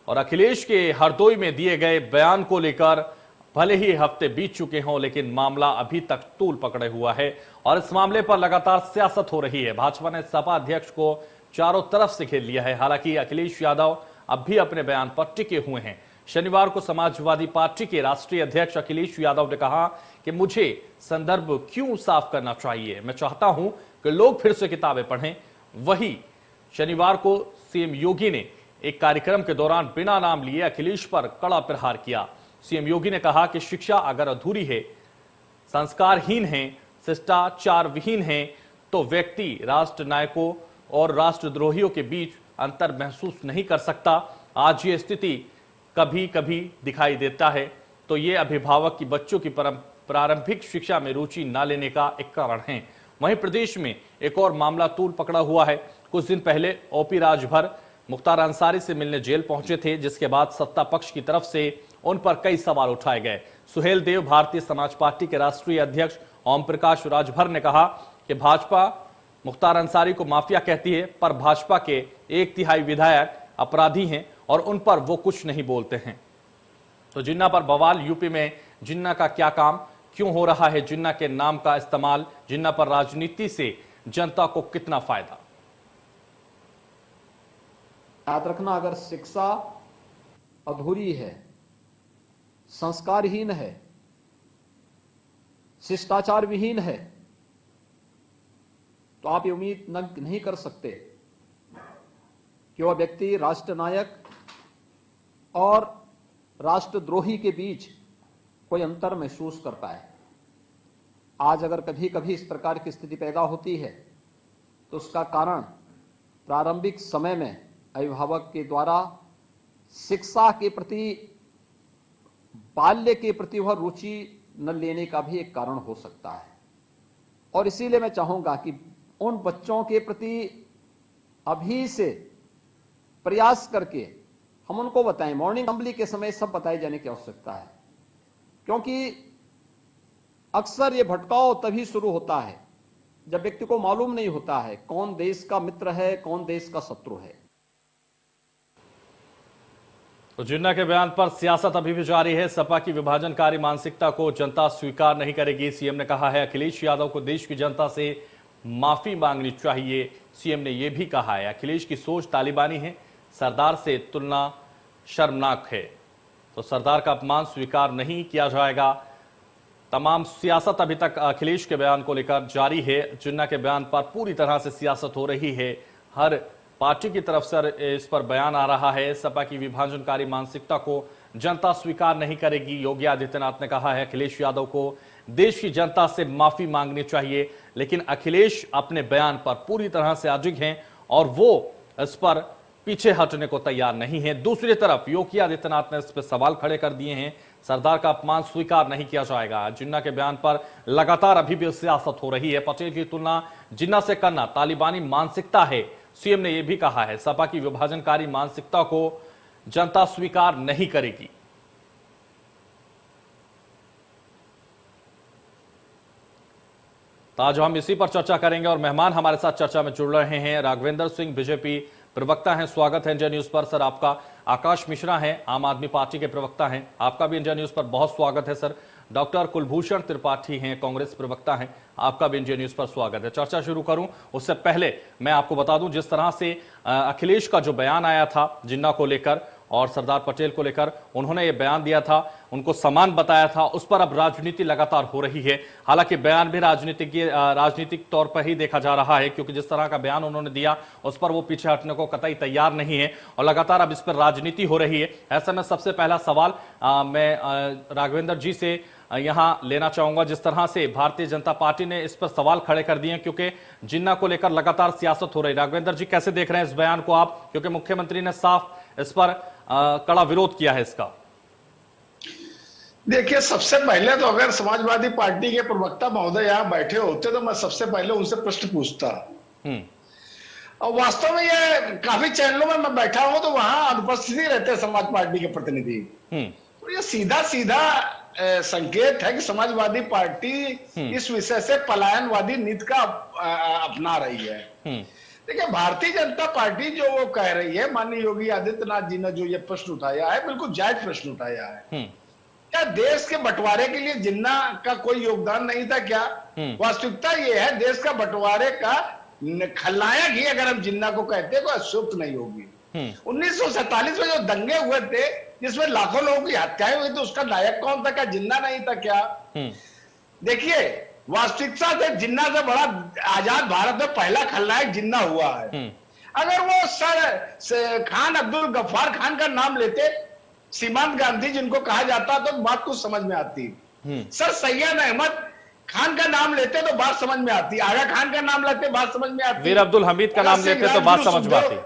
और अखिलेश के हरदोई में दिए गए बयान को लेकर भले ही हफ्ते बीत चुके हों, लेकिन मामला अभी तक तूल पकड़े हुआ है और इस मामले पर लगातार सियासत हो रही है। भाजपा ने सपा अध्यक्ष को चारों तरफ से घेर लिया है। हालांकि अखिलेश यादव अब भी अपने बयान पर टिके हुए हैं। शनिवार को समाजवादी पार्टी के राष्ट्रीय अध्यक्ष अखिलेश यादव ने कहा कि मुझे संदर्भ क्यों साफ करना चाहिए, मैं चाहता हूं कि लोग फिर से किताबें पढ़ें। वही शनिवार को सीएम योगी ने एक कार्यक्रम के दौरान बिना नाम लिए अखिलेश पर कड़ा प्रहार किया। सीएम योगी ने कहा कि शिक्षा अगर अधूरी है, संस्कारहीन है, शिष्टाचार विहीन है, तो व्यक्ति राष्ट्र नायकों और राष्ट्रद्रोहियों के बीच अंतर महसूस नहीं कर सकता। आज ये स्थिति कभी कभी दिखाई देता है तो ये अभिभावक की बच्चों की प्रारंभिक शिक्षा में रुचि न लेने का एक कारण है। वहीं प्रदेश में एक और मामला तूल पकड़ा हुआ है। कुछ दिन पहले ओपी राजभर मुख्तार अंसारी से मिलने जेल पहुंचे थे, जिसके बाद सत्ता पक्ष की तरफ से उन पर कई सवाल उठाए गए। सुहेल देव भारतीय समाज पार्टी के राष्ट्रीय अध्यक्ष ओम प्रकाश राजभर ने कहा कि भाजपा मुख्तार अंसारी को माफिया कहती है, पर भाजपा के 1/3 विधायक अपराधी हैं और उन पर वो कुछ नहीं बोलते हैं। तो जिन्ना पर बवाल, यूपी में जिन्ना का क्या काम, क्यों हो रहा है जिन्ना के नाम का इस्तेमाल, जिन्ना पर राजनीति से जनता को कितना फायदा। याद रखना, अगर शिक्षा अधूरी है, संस्कारहीन है, शिष्टाचार विहीन है, तो आप ये उम्मीद नहीं कर सकते कि वह व्यक्ति राष्ट्र नायक और राष्ट्रद्रोही के बीच कोई अंतर महसूस कर पाए। आज अगर कभी कभी इस प्रकार की स्थिति पैदा होती है तो उसका कारण प्रारंभिक समय में अभिभावक के द्वारा शिक्षा के प्रति, बाल्य के प्रति वह रुचि न लेने का भी एक कारण हो सकता है। और इसीलिए मैं चाहूंगा कि उन बच्चों के प्रति अभी से प्रयास करके हम उनको बताएं। मॉर्निंग असेंबली के समय सब बताए जाने की आवश्यकता है, क्योंकि अक्सर ये भटकाव तभी शुरू होता है जब व्यक्ति को मालूम नहीं होता है कौन देश का मित्र है, कौन देश का शत्रु है। तो जिन्ना के बयान पर सियासत अभी भी जारी है। सपा की विभाजनकारी मानसिकता को जनता स्वीकार नहीं करेगी। सीएम ने कहा है अखिलेश यादव को देश की जनता से माफी मांगनी चाहिए। सीएम ने यह भी कहा है अखिलेश की सोच तालिबानी है, सरदार से तुलना शर्मनाक है, तो सरदार का अपमान स्वीकार नहीं किया जाएगा। तमाम सियासत अभी तक अखिलेश के बयान को लेकर जारी है। जिन्ना के बयान पर पूरी तरह से सियासत हो रही है। हर पार्टी की तरफ से इस पर बयान आ रहा है। सपा की विभाजनकारी मानसिकता को जनता स्वीकार नहीं करेगी। योगी आदित्यनाथ ने कहा है अखिलेश यादव को देश की जनता से माफी मांगनी चाहिए, लेकिन अखिलेश अपने बयान पर पूरी तरह से अडिग हैं और वो इस पर पीछे हटने को तैयार नहीं है। दूसरी तरफ योगी आदित्यनाथ ने इस पर सवाल खड़े कर दिए हैं। सरदार का अपमान स्वीकार नहीं किया जाएगा। जिन्ना के बयान पर लगातार अभी भी सियासत हो रही है। पटेल की तुलना जिन्ना से करना तालिबानी मानसिकता है। सीएम ने यह भी कहा है सपा की विभाजनकारी मानसिकता को जनता स्वीकार नहीं करेगी। तो आज हम इसी पर चर्चा करेंगे और मेहमान हमारे साथ चर्चा में जुड़ रहे हैं। राघवेंद्र सिंह बीजेपी प्रवक्ता हैं, स्वागत है इंडिया न्यूज पर सर आपका। आकाश मिश्रा हैं, आम आदमी पार्टी के प्रवक्ता हैं, आपका भी इंडिया न्यूज पर बहुत स्वागत है सर। डॉक्टर कुलभूषण त्रिपाठी हैं, कांग्रेस प्रवक्ता हैं, आपका भी इंडिया न्यूज पर स्वागत है। चर्चा शुरू करूं उससे पहले मैं आपको बता दूं जिस तरह से अखिलेश का जो बयान आया था जिन्ना को लेकर और सरदार पटेल को लेकर, उन्होंने ये बयान दिया था, उनको समान बताया था, उस पर अब राजनीति लगातार हो रही है। हालांकि बयान भी राजनीतिक तौर पर ही देखा जा रहा है, क्योंकि जिस तरह का बयान उन्होंने दिया उस पर वो पीछे हटने को कतई तैयार नहीं है और लगातार अब इस पर राजनीति हो रही है। ऐसे में सबसे पहला सवाल मैं राघवेंद्र जी से यहां लेना चाहूंगा। जिस तरह से भारतीय जनता पार्टी ने इस पर सवाल खड़े कर दिए, क्योंकि जिन्ना को लेकर लगातार सियासत हो रही है। राघवेंद्र जी कैसे देख रहे हैं इस बयान को आप, क्योंकि मुख्यमंत्री ने साफ इस पर कड़ा विरोध किया है इसका। देखिए, सबसे पहले तो अगर समाजवादी पार्टी के प्रवक्ता महोदय यहाँ बैठे होते तो मैं सबसे पहले उनसे प्रश्न पूछता। और वास्तव में ये काफी चैनलों में मैं बैठा हूं तो वहां अनुपस्थित ही रहते हैं समाज पार्टी के प्रतिनिधि। तो ये सीधा सीधा संकेत है कि समाजवादी पार्टी इस विषय से पलायनवादी नीति का अपना रही है। देखिए, भारतीय जनता पार्टी जो वो कह रही है, माननीय योगी आदित्यनाथ जी ने जो ये प्रश्न उठाया है, बिल्कुल जायज प्रश्न उठाया है। क्या देश के बंटवारे के लिए जिन्ना का कोई योगदान नहीं था क्या? वास्तविकता ये है, देश का बंटवारे का खलनायक ही अगर हम जिन्ना को कहते हैं तो अशुभ नहीं होगी। 1947 में जो दंगे हुए थे जिसमें लाखों लोगों की हत्याएं हुई थी, उसका नायक कौन था? क्या जिन्ना नहीं था क्या? देखिए, वास्तविकता से जिन्ना से बड़ा आजाद भारत में पहला खलनायक जिन्ना हुआ है। अगर वो सर खान अब्दुल गफ्फार खान का नाम लेते, सीमांत गांधी जिनको कहा जाता, तो बात कुछ समझ में आती। सर सैयद अहमद खान का नाम लेते तो बात समझ में आती, आगा खान का नाम लेते बात समझ में आती, वीर अब्दुल हमीद का नाम लेते तो बात समझ में आती।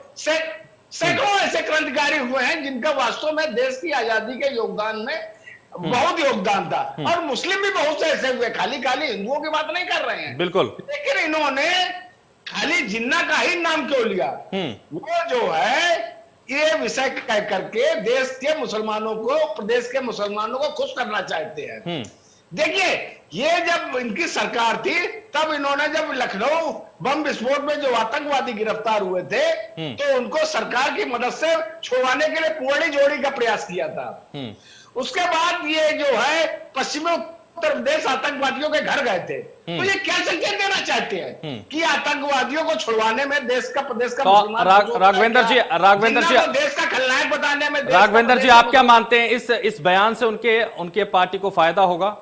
सैकड़ों ऐसे क्रांतिकारी हुए हैं जिनका वास्तव में देश की आजादी के योगदान में बहुत योगदान था। और मुस्लिम भी बहुत से ऐसे हुए, खाली खाली हिंदुओं की बात नहीं कर रहे हैं, बिल्कुल। लेकिन इन्होंने खाली जिन्ना का ही नाम क्यों लिया? वो जो है ये विषय कह करके देश के मुसलमानों को, प्रदेश के मुसलमानों को खुश करना चाहते हैं। देखिए, ये जब इनकी सरकार थी तब इन्होंने, जब लखनऊ बम विस्फोट में जो आतंकवादी गिरफ्तार हुए थे, तो उनको सरकार की मदद से छुड़वाने के लिए पुअड़ी जोड़ी का प्रयास किया था। उसके बाद ये जो है पश्चिमी उत्तर प्रदेश आतंकवादियों के घर गए थे। तो ये क्या संकेत देना चाहते हैं कि आतंकवादियों को छुड़वाने में देश का, प्रदेश का मुसलमान राघवेंद्र जी देश का खलनायक बताने में, राघवेंद्र जी आप क्या मानते हैं, इस बयान से उनके पार्टी को फायदा होगा?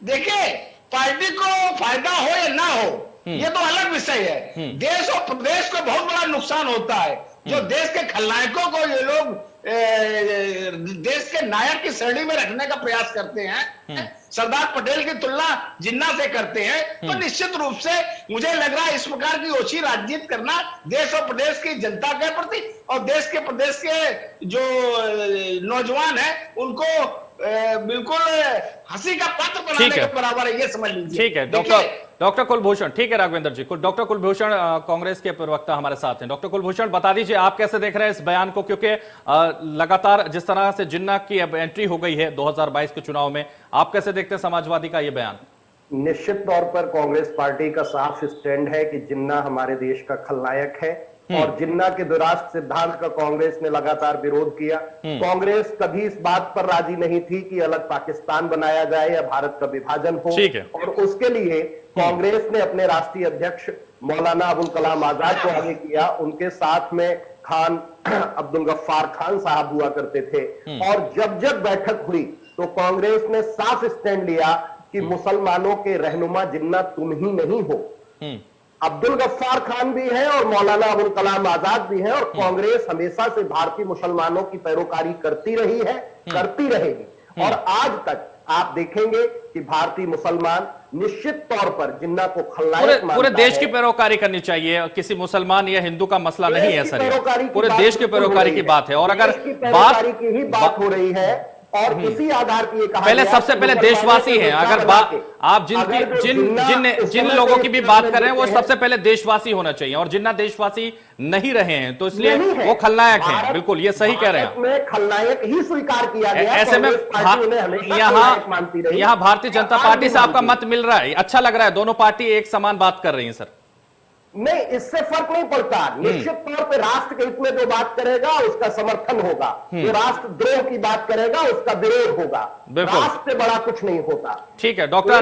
देखिए, पार्टी को फायदा हो या ना हो ये तो अलग विषय है। देश और प्रदेश को बहुत बड़ा नुकसान होता है जो देश के खलनायकों को ये लोग देश के नायक की श्रेणी में रखने का प्रयास करते हैं, सरदार पटेल की तुलना जिन्ना से करते हैं। तो निश्चित रूप से मुझे लग रहा है इस प्रकार की ओछी राजनीति करना देश और प्रदेश की जनता के प्रति और देश के प्रदेश के जो नौजवान है उनको बिल्कुल हंसी का पात्र बनाने के बराबर है, ये समझ लीजिए। ठीक है डॉक्टर कुलभूषण, ठीक है राघवेंद्र जी। डॉक्टर कुलभूषण कांग्रेस के प्रवक्ता हमारे साथ हैं। डॉक्टर कुलभूषण बता दीजिए आप कैसे देख रहे हैं इस बयान को, क्योंकि लगातार जिस तरह से जिन्ना की अब एंट्री हो गई है 2022 के चुनाव में, आप कैसे देखते हैं समाजवादी का ये बयान? निश्चित तौर पर कांग्रेस पार्टी का साफ स्टैंड है कि जिन्ना हमारे देश का खलनायक है और जिन्ना के दुरास्त सिद्धांत का कांग्रेस ने लगातार विरोध किया। कांग्रेस कभी इस बात पर राजी नहीं थी कि अलग पाकिस्तान बनाया जाए या भारत का विभाजन हो, और उसके लिए कांग्रेस ने अपने राष्ट्रीय अध्यक्ष मौलाना अबुल कलाम आजाद को आगे किया। उनके साथ में खान अब्दुल गफ्फार खान साहब हुआ करते थे, और जब जब बैठक हुई तो कांग्रेस ने साफ स्टैंड लिया कि मुसलमानों के रहनुमा जिन्ना तुम ही नहीं हो, अब्दुल गफ्फार खान भी है और मौलाना अबुल कलाम आजाद भी है। और कांग्रेस हमेशा से भारतीय मुसलमानों की पैरोकारी करती रही है, करती रहेगी। और आज तक आप देखेंगे कि भारतीय मुसलमान निश्चित तौर पर जिन्ना को खलनायक पूरे देश की पैरोकारी करनी चाहिए, किसी मुसलमान या हिंदू का मसला नहीं है सर, पूरे देश की पैरोकारी की बात है। और अगर पैरोकारी की ही बात हो रही है और इसी आधार की पहले सबसे पहले देशवासी हैं। अगर आप जिन लोगों की भी बात कर रहे हैं वो सबसे पहले देशवासी होना चाहिए, और जिन्ना देशवासी नहीं रहे हैं तो इसलिए वो खलनायक हैं। बिल्कुल ये सही कह रहे हैं, खलनायक ही स्वीकार किया गया। ऐसे में यहाँ भारतीय जनता पार्टी से आपका मत मिल रहा है, अच्छा लग रहा है, दोनों पार्टी एक समान बात कर रही है सर। नहीं, इससे फर्क नहीं पड़ता। निश्चित तौर पे राष्ट्र के हित में जो बात करेगा उसका समर्थन होगा, जो राष्ट्र द्रोह की बात करेगा उसका विरोध होगा। राष्ट्र से बड़ा कुछ नहीं होता। ठीक है, डॉक्टर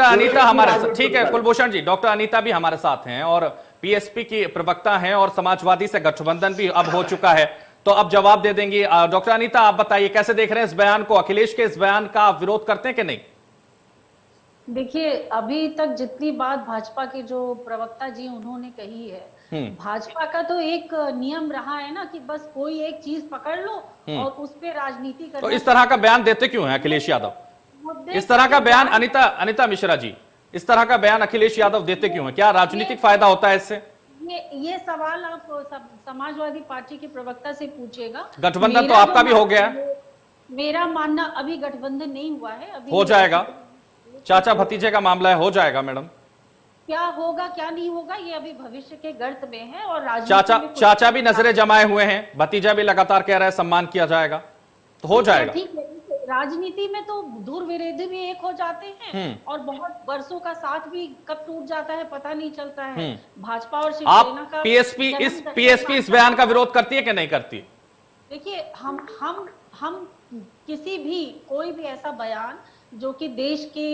अनीता हमारे साथ, ठीक है कुलभूषण जी, डॉक्टर अनीता भी हमारे साथ हैं और पीएसपी की प्रवक्ता हैं और समाजवादी से गठबंधन भी अब हो चुका है, तो अब जवाब दे देंगी। डॉक्टर अनीता आप बताइए कैसे देख रहे हैं इस बयान को, अखिलेश के इस बयान का आप विरोध करते हैं कि नहीं? देखिए, अभी तक जितनी बात भाजपा के जो प्रवक्ता जी उन्होंने कही है, भाजपा का तो एक नियम रहा है ना कि बस कोई एक चीज पकड़ लो और उस पे राजनीति करना। तो इस तरह का बयान देते क्यों हैं अखिलेश यादव? इस तरह का बयान अनीता मिश्रा जी, इस तरह का बयान अखिलेश यादव देते क्यों हैं? क्या राजनीतिक फायदा होता है इससे? ये सवाल आप समाजवादी पार्टी के प्रवक्ता से पूछिएगा। गठबंधन तो आपका भी हो गया। मेरा मानना अभी गठबंधन नहीं हुआ है, अभी हो जाएगा, चाचा भतीजे का मामला है, हो जाएगा मैडम। क्या होगा क्या नहीं होगा ये अभी भविष्य के गर्त में है। और चाचा भी नजरें जमाए हुए हैं, भतीजा भी लगातार कह रहा है सम्मान किया जाएगा, तो हो जाएगा। ठीक है, राजनीति में तो दूर विरोधी भी एक हो जाते हैं और बहुत वर्षों का साथ भी कब टूट जाता है पता नहीं चलता है। भाजपा और शिवसेना आप का पीएसपी इस बयान का विरोध करती है कि नहीं करती? देखिए, हम किसी भी कोई भी ऐसा बयान जो कि देश के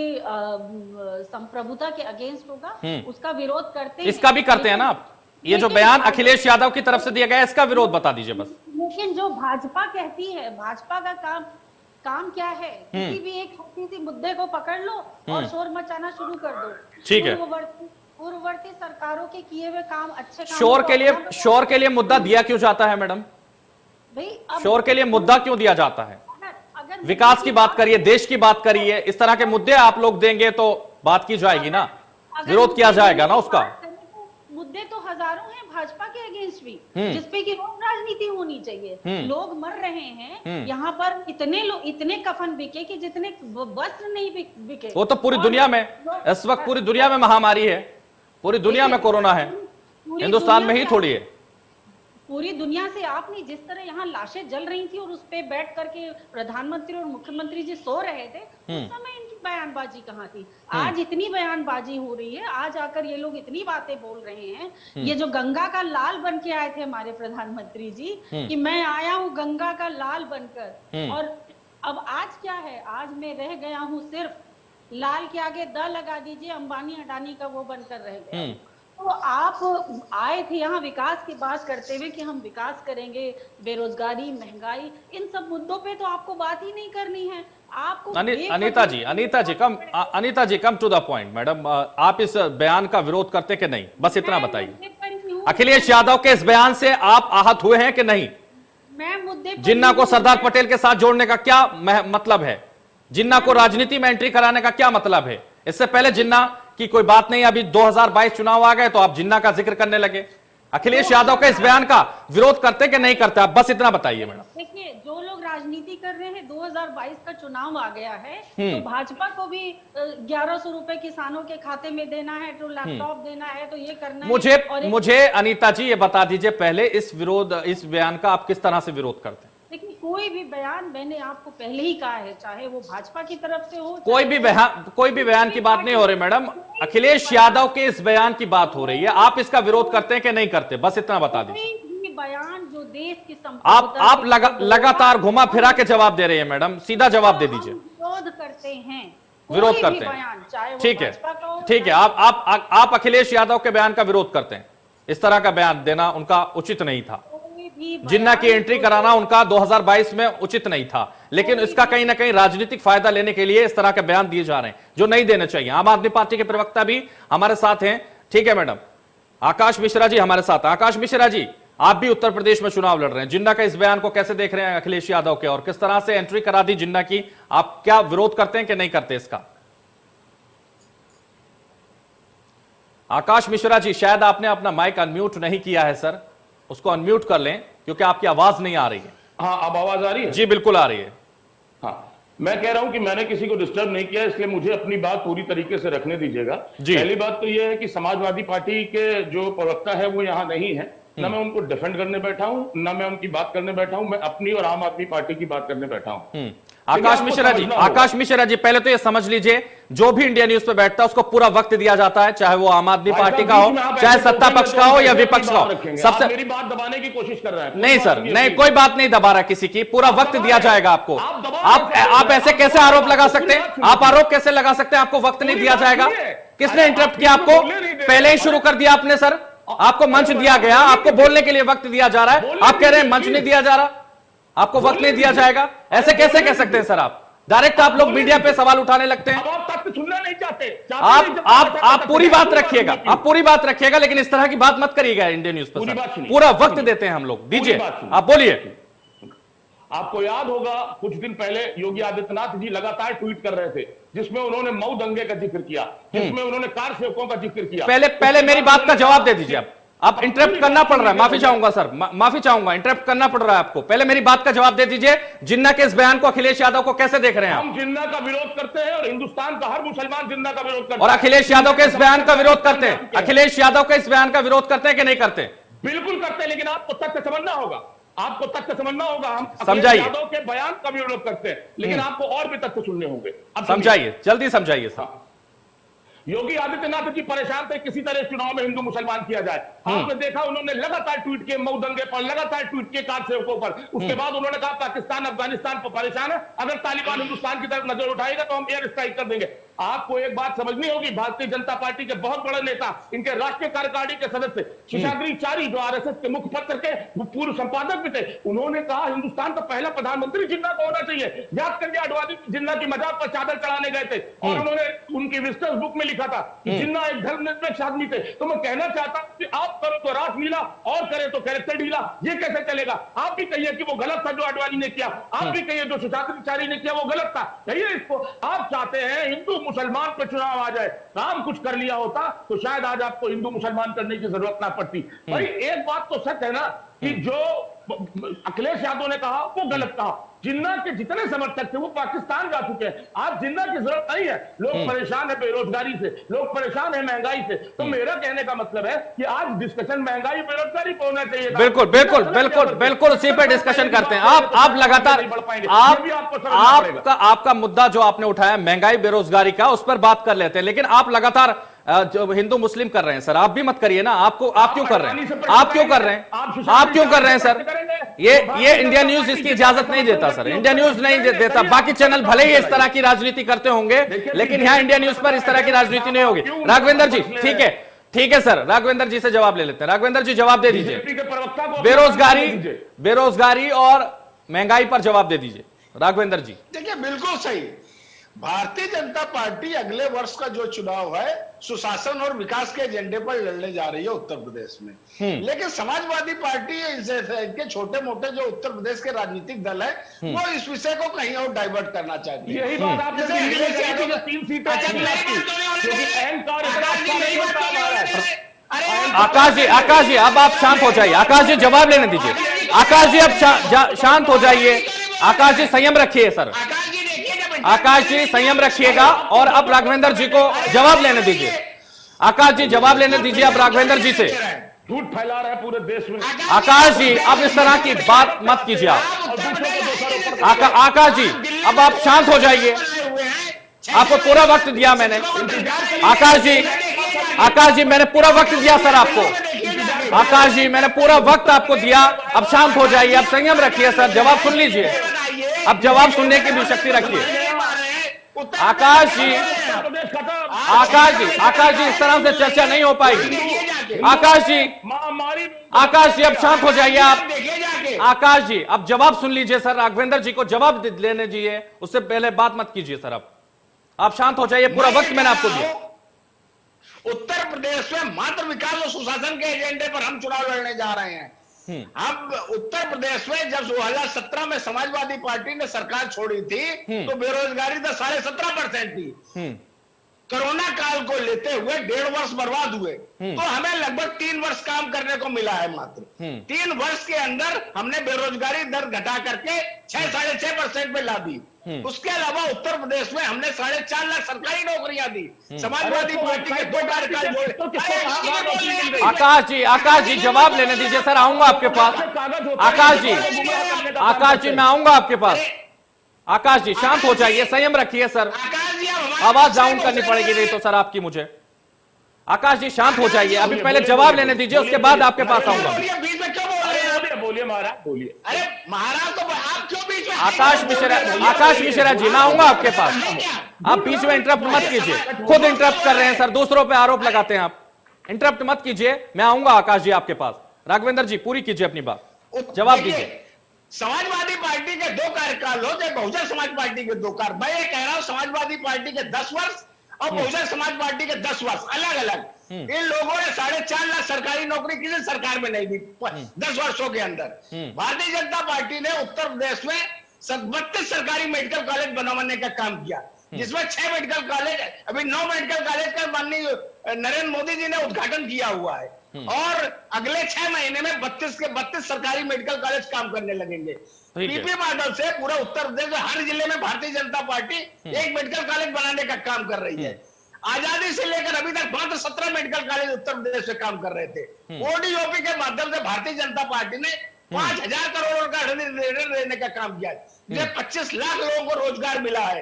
संप्रभुता के अगेंस्ट होगा उसका विरोध करते हैं। इसका भी करते हैं ना आप? ये जो बयान अखिलेश यादव की तरफ से दिया गया है, इसका विरोध बता दीजिए बस। लेकिन जो भाजपा कहती है, भाजपा का काम क्या है? किसी भी एक छोटी सी मुद्दे को पकड़ लो और शोर मचाना शुरू कर दो। ठीक है। पूर्ववर्ती सरकारों के किए हुए काम, अच्छे काम शोर के लिए मुद्दा दिया क्यों जाता है मैडम? भाई शोर के लिए मुद्दा क्यों दिया जाता है? अगर विकास की बात करिए, देश की बात करिए, इस तरह के मुद्दे आप लोग देंगे तो बात की जाएगी ना, विरोध किया जाएगा ना उसका। मुद्दे तो हजारों हैं भाजपा के अगेंस्ट भी, जिसपे की रोड राजनीति होनी चाहिए। लोग मर रहे हैं यहाँ पर, इतने कफन बिके कि जितने वस्त्र नहीं बिके। वो तो पूरी दुनिया में इस वक्त पूरी दुनिया में महामारी है, पूरी दुनिया में कोरोना है, हिंदुस्तान में ही थोड़ी है। पूरी दुनिया से आपने जिस तरह यहाँ लाशें जल रही थी और उस पे बैठ करके प्रधानमंत्री और मुख्यमंत्री जी सो रहे थे, उस समय इनकी बयानबाजी कहाँ थी? आज इतनी बयानबाजी हो रही है, आज आकर ये लोग इतनी बातें बोल रहे हैं। ये जो गंगा का लाल बन के आए थे हमारे प्रधानमंत्री जी कि मैं आया हूँ गंगा का लाल बनकर, और अब आज क्या है? आज मैं रह गया हूँ सिर्फ लाल के आगे द लगा दीजिए, अंबानी अडानी का वो बनकर रह गया। तो आप आए थे यहाँ विकास की बात करते हुए कि हम विकास करेंगे, बेरोजगारी, महंगाई, इन सब मुद्दों पे तो आपको बात ही नहीं करनी है। आपको Anita ji come to the point. Madam, आप इस बयान का विरोध करते कि नहीं, बस इतना बताइए। अखिलेश यादव के इस बयान से आप आहत हुए हैं कि नहीं? मैं मुद्दे जिन्ना को सरदार पटेल के साथ जोड़ने का क्या मतलब है? जिन्ना को राजनीति में एंट्री कराने का क्या मतलब है? इससे पहले जिन्ना की कोई बात नहीं, अभी 2022 चुनाव आ गए तो आप जिन्ना का जिक्र करने लगे। अखिलेश यादव के इस बयान का विरोध करते कि नहीं करते, आप बस इतना बताइए मैडम। देखिए, जो लोग राजनीति कर रहे हैं, 2022 का चुनाव आ गया है तो भाजपा को भी 1100 रुपए किसानों के खाते में देना है, तो लैपटॉप देना है, तो ये करना है। मुझे अनीता जी ये बता दीजिए पहले, इस बयान का आप किस तरह से विरोध करते हैं? देखिए, कोई भी बयान, मैंने आपको पहले ही कहा है, चाहे वो भाजपा की तरफ से हो, कोई भी बयान की बात नहीं हो रही मैडम, अखिलेश यादव के इस बयान की बात हो रही है। आप इसका विरोध करते हैं कि नहीं करते, बस इतना बता दीजिए। कोई भी बयान जो देश की आप लगातार घुमा फिरा के जवाब दे रही है मैडम, सीधा जवाब दे दीजिए। विरोध करते हैं, विरोध करते हैं, ठीक है। आप अखिलेश यादव के बयान का विरोध करते हैं। इस तरह का बयान देना उनका उचित नहीं था, जिन्ना की एंट्री कराना उनका 2022 में उचित नहीं था, लेकिन इसका कहीं ना कहीं राजनीतिक फायदा लेने के लिए इस तरह के बयान दिए जा रहे हैं जो नहीं देने चाहिए। आम आदमी पार्टी के प्रवक्ता भी हमारे साथ हैं, ठीक है मैडम, आकाश मिश्रा जी हमारे साथ। आकाश मिश्रा जी, आप भी उत्तर प्रदेश में चुनाव लड़ रहे हैं, जिन्ना का इस बयान को कैसे देख रहे हैं अखिलेश यादव के, और किस तरह से एंट्री करा दी जिन्ना की, आप क्या विरोध करते हैं कि नहीं करते इसका? आकाश मिश्रा जी, शायद आपने अपना माइक अनम्यूट नहीं किया है सर, उसको अनम्यूट कर लें क्योंकि आपकी आवाज नहीं आ रही है। हाँ, अब आवाज आ रही है? जी बिल्कुल आ रही है। हाँ, मैं कह रहा हूं कि मैंने किसी को डिस्टर्ब नहीं किया, इसलिए मुझे अपनी बात पूरी तरीके से रखने दीजिएगा। पहली बात तो यह है कि समाजवादी पार्टी के जो प्रवक्ता है वो यहाँ नहीं है, ना मैं उनको डिफेंड करने बैठा हूं, ना मैं उनकी बात करने बैठा हूं, मैं अपनी और आम आदमी पार्टी की बात करने बैठा हूं। आकाश मिश्रा जी, पहले तो ये समझ लीजिए, जो भी इंडिया न्यूज पे बैठता है उसको पूरा वक्त दिया जाता है, चाहे वो आम आदमी पार्टी का हो, चाहे सत्ता पक्ष का हो या विपक्ष का हो। सबसे मेरी बात दबाने की कोशिश कर रहा है। नहीं सर, नहीं, कोई बात नहीं दबा रहा किसी की, पूरा वक्त दिया जाएगा आपको। आप ऐसे कैसे आरोप लगा सकते हैं? आप आरोप कैसे लगा सकते हैं आपको वक्त नहीं दिया जाएगा? किसने इंटरप्ट किया आपको? पहले ही शुरू कर दिया आपने सर, आपको मंच दिया गया, आपको बोलने के लिए वक्त दिया जा रहा है, आप कह रहे हैं मंच नहीं दिया जा रहा, आपको वक्त नहीं दिया जाएगा। ऐसे कैसे कह सकते हैं सर? आप डायरेक्ट आप लोग मीडिया पे सवाल उठाने लगते हैं। आप तक सुनना नहीं चाहते। आप पूरी बात रखिएगा, आप पूरी बात रखिएगा, लेकिन इस तरह की बात मत करिएगा इंडियन न्यूज पर। पूरा वक्त देते हैं हम लोग, दीजिए, आप बोलिए। आपको याद होगा कुछ दिन पहले योगी आदित्यनाथ जी लगातार ट्वीट कर रहे थे, जिसमें उन्होंने मऊ दंगे का जिक्र किया, जिसमें उन्होंने कार सेवकों का जिक्र किया। पहले मेरी बात का जवाब दे दीजिए। आप इंटरप्ट करना पड़ रहा है, माफी चाहूंगा सर, माफी चाहूंगा, इंटरप्ट करना पड़ रहा है आपको। पहले मेरी बात का जवाब दे दीजिए, जिन्ना के इस बयान को अखिलेश यादव को कैसे देख रहे हैं आप? हम जिन्ना का विरोध करते हैं और हिंदुस्तान का हर मुसलमान जिन्ना का विरोध करता है। और अखिलेश यादव के इस बयान का विरोध करते हैं? अखिलेश यादव के इस बयान का विरोध करते हैं कि नहीं करते? बिल्कुल करते हैं, लेकिन आपको तथ्य समझना होगा। आपको तथ्य समझना होगा। हम समझाइए। यादव के बयान का विरोध करते हैं, लेकिन आपको और भी तथ्य सुनने होंगे। अब समझाइए, जल्दी समझाइए सर। योगी आदित्यनाथ जी परेशान थे किसी तरह चुनाव में हिंदू मुसलमान किया जाए। आपने देखा उन्होंने लगातार ट्वीट किए मऊ दंगे पर, लगातार ट्वीट किए कार सेवकों पर। उसके बाद उन्होंने कहा पाकिस्तान अफगानिस्तान पर परेशान है, अगर तालिबान हिंदुस्तान की तरफ नजर उठाएगा तो हम एयर स्ट्राइक कर देंगे। आपको एक बात समझनी होगी, भारतीय जनता पार्टी के बहुत बड़े नेता, इनके राष्ट्रीय कार्यकारिणी के सदस्य शेषाद्रीचारी, जो आरएसएस के मुखपत्र के पूर्व संपादक भी थे, उन्होंने कहा हिंदुस्तान का पहला प्रधानमंत्री जिन्ना को होना चाहिए। याद करिए अडवाणी जिन्ना की मजाक पर चादर चढ़ाने गए थे और उन्होंने उनकी विजिटर्स बुक में लिखा था कि जिन्ना एक धर्मनिरपेक्ष आदमी थे। तो मैं कहना चाहता हूं कि आप करो तो रासलीला और करें तो कैरेक्टर ढीला, ये कैसे चलेगा? आप भी कहिए कि वो गलत था जो अडवाणी ने किया, आप भी कहिए जो शेषाद्रीचारी ने किया वो गलत था, कहिए इसको। आप चाहते हैं हिंदू मुसलमान पे चुनाव आ जाए, काम कुछ कर लिया होता तो शायद आज आपको हिंदू मुसलमान करने की जरूरत ना पड़ती। भाई एक बात तो सच है ना कि जो अखिलेश यादव ने कहा वो गलत कहा। जिन्ना के जितने समर्थक थे वो पाकिस्तान जा चुके हैं। आज जिन्ना की जरूरत नहीं है। लोग परेशान है बेरोजगारी से, लोग परेशान है महंगाई से। तो मेरा कहने का मतलब है कि आज डिस्कशन महंगाई बेरोजगारी पे होना चाहिए। बिल्कुल बिल्कुल बिल्कुल बिल्कुल उसी पे डिस्कशन करते हैं। आप लगातार आपका मुद्दा जो आपने उठाया महंगाई बेरोजगारी का, उस पर बात कर लेते हैं, लेकिन आप लगातार जो हिंदू मुस्लिम कर रहे हैं सर, आप भी मत करिए ना। आप क्यों कर रहे हैं? आप क्यों कर रहे हैं? आप क्यों कर रहे हैं सर? ये इंडिया न्यूज इसकी इजाजत नहीं देता सर, इंडिया न्यूज नहीं देता। बाकी चैनल भले ही इस तरह की राजनीति करते होंगे, लेकिन यहाँ इंडिया न्यूज पर इस तरह की राजनीति नहीं होगी। राघवेंद्र जी ठीक है सर, राघवेंद्र जी से जवाब ले लेते हैं। राघवेंद्र जी जवाब दे दीजिए, बेरोजगारी और महंगाई पर जवाब दे दीजिए राघवेंद्र जी। देखिए बिल्कुल सही, भारतीय जनता पार्टी अगले वर्ष का जो चुनाव है सुशासन और विकास के एजेंडे पर लड़ने जा रही है उत्तर प्रदेश में। लेकिन समाजवादी पार्टी इनके छोटे मोटे जो उत्तर प्रदेश के राजनीतिक दल है वो इस विषय को कहीं और डाइवर्ट करना चाहती है। यही बात आपने आकाश जी अब आप शांत हो जाइए। आकाश जी जवाब लेने दीजिए। आकाश जी अब शांत हो जाइए। आकाश जी संयम रखिए सर, आकाश जी संयम रखिएगा और अब राघवेंद्र जी को जवाब लेने दीजिए। आकाश जी जवाब लेने दीजिए अब राघवेंद्र जी से। झूठ फैला रहा है पूरे देश में। आकाश जी अब इस तरह की बात मत कीजिए आप। आकाश जी अब आप शांत हो जाइए। आपको पूरा वक्त दिया मैंने। आकाश जी मैंने पूरा वक्त दिया सर आपको। आकाश जी मैंने पूरा वक्त आपको दिया, अब शांत हो जाइए, अब संयम रखिए सर, जवाब सुन लीजिए। अब जवाब सुनने की भी शक्ति रखिए। आकाश जी इस तरह से चर्चा नहीं हो पाएगी। आकाश जी अब शांत हो जाइए आप। आकाश जी अब जवाब सुन लीजिए सर, राघवेंद्र जी को जवाब लेने दीजिए, उससे पहले बात मत कीजिए सर। अब आप शांत हो जाइए, पूरा वक्त मैंने आपको दिया। उत्तर प्रदेश में मात्र विकास और सुशासन के एजेंडे पर हम चुनाव लड़ने जा रहे हैं। अब उत्तर प्रदेश में जब 2017 में समाजवादी पार्टी ने सरकार छोड़ी थी तो बेरोजगारी तो 17.5% थी। कोरोना काल को लेते हुए 1.5 वर्ष बर्बाद हुए, तो हमें लगभग 3 वर्ष काम करने को मिला है। मात्र 3 वर्ष के अंदर हमने बेरोजगारी दर घटा करके 6-6.5% पे ला दी। उसके अलावा उत्तर प्रदेश में हमने 4.5 लाख सरकारी नौकरियां दी। समाजवादी पार्टी के 2 कार्यकाल जोड़े। आकाश जी जवाब लेने दीजिए सर, आऊंगा आपके पास। आकाश जी मैं आऊंगा आपके पास। आकाश जी शांत हो जाइए, संयम रखिए सर, आवाज डाउन करनी पड़ेगी नहीं तो सर आपकी मुझे। आकाश जी शांत हो जाइए, अभी पहले जवाब लेने दीजिए, उसके बाद आपके पास आऊंगा। बोलिए महाराज, बोलिए। अरे महाराज तो आप क्यों बीच में? आकाश मिश्रा जी मैं आऊंगा आपके पास। आप बीच में इंटरप्ट मत कीजिए, खुद इंटरप्ट कर रहे हैं सर, दूसरों पे आरोप लगाते हैं आप। इंटरप्ट मत कीजिए, मैं आऊंगा आकाश जी आपके पास। राघवेंद्र जी पूरी कीजिए अपनी बात, जवाब दीजिए। समाजवादी पार्टी के 2 कार्यकाल हो, चाहे बहुजन समाज पार्टी के 2 कार्य। मैं ये कह रहा हूं समाजवादी पार्टी के 10 वर्ष और बहुजन समाज पार्टी के 10 वर्ष अलग अलग। इन लोगों ने 4.5 लाख सरकारी नौकरी किसी सरकार में नहीं दी 10 वर्षों के अंदर। भारतीय जनता पार्टी ने उत्तर प्रदेश में 32 सरकारी मेडिकल कॉलेज बनवाने का काम किया, जिसमें 6 मेडिकल कॉलेज, अभी 9 मेडिकल कॉलेज का माननीय नरेंद्र मोदी जी ने उद्घाटन किया हुआ है। और अगले 6 महीने में 32 के 32 सरकारी मेडिकल कॉलेज काम करने लगेंगे। पीपी मॉडल से पूरा उत्तर प्रदेश में हर जिले में भारतीय जनता पार्टी एक मेडिकल कॉलेज बनाने का काम कर रही है। आजादी से लेकर अभी तक मात्र 17 मेडिकल कॉलेज उत्तर प्रदेश में काम कर रहे थे। ओडीओपी के माध्यम से भारतीय जनता पार्टी ने 5,000 करोड़ का ऋण देने का काम किया है, जिससे 25 लाख लोगों को रोजगार मिला है,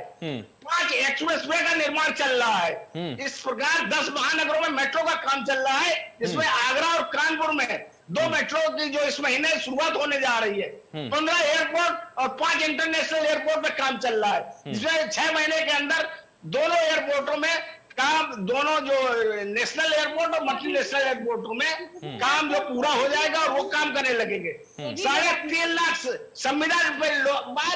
5 एक्सप्रेसवे का निर्माण चल रहा है। इस प्रकार 10 महानगरों में मेट्रो का काम चल रहा है, जिसमें आगरा और कानपुर में 2 मेट्रो की जो इस महीने शुरुआत होने जा रही है। 15 एयरपोर्ट और 5 इंटरनेशनल एयरपोर्ट पे काम चल रहा है, जिसमें 6 महीने के अंदर दोनों एयरपोर्टों में काम, दोनों जो नेशनल एयरपोर्ट और मल्टी नेशनल एयरपोर्टों में काम जो पूरा हो जाएगा और वो काम करने लगेंगे। 3.5 लाख संविधान पे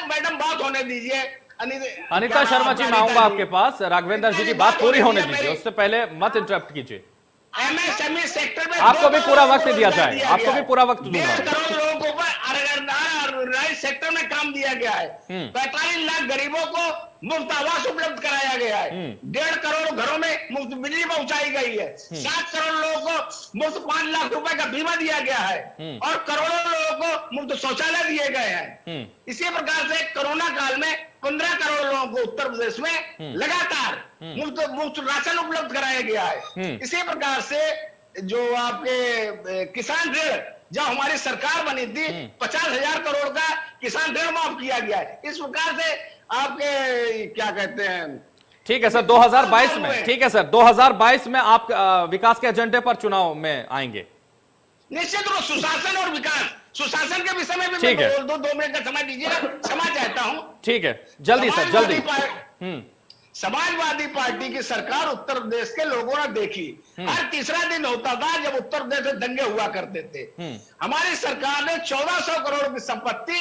मैडम बात होने दीजिए। अनीता शर्मा जी, मैं आऊंगा आपके पास। राघवेंद्र जी की बात पूरी होने दीजिए, उससे पहले मत इंटरप्ट कीजिए। एमएसएमई सेक्टर में आपको भी पूरा वक्त दिया जाए, आपको भी पूरा वक्त दूंगा। 1.5 करोड़ लोगों को राइस सेक्टर में काम दिया गया है। 45 लाख गरीबों को मुफ्त आवास उपलब्ध कराया गया है। 1.5 करोड़ घरों में मुफ्त बिजली पहुंचाई गई है। 7 करोड़ लोगों को मुफ्त 5 लाख रुपए का बीमा दिया गया है और करोड़ों लोगों को मुफ्त शौचालय दिए गए हैं। इसी प्रकार से कोरोना काल में 15 करोड़ लोगों को उत्तर प्रदेश में लगातार मुफ्त राशन उपलब्ध कराया गया है। इसी प्रकार से जो आपके किसान ऋण, जब हमारी सरकार बनी थी 50,000 करोड़ का किसान ऋण माफ किया गया है। इस प्रकार से आपके क्या कहते हैं, ठीक है सर, 2022 में, ठीक है सर, 2022 में आप विकास के एजेंडे पर चुनाव में आएंगे। निश्चित रूप सुशासन और विकास, सुशासन के विषय में भी ठीक है, 2 मिनट का समय दीजिएगा, क्षमा चाहता हूं। ठीक है, जल्दी सर, जल्दी। समाजवादी पार्टी की सरकार उत्तर प्रदेश के लोगों ने देखी। हर तीसरा दिन होता था जब उत्तर प्रदेश में दंगे हुआ करते थे। हमारी सरकार ने 1400 करोड़ की संपत्ति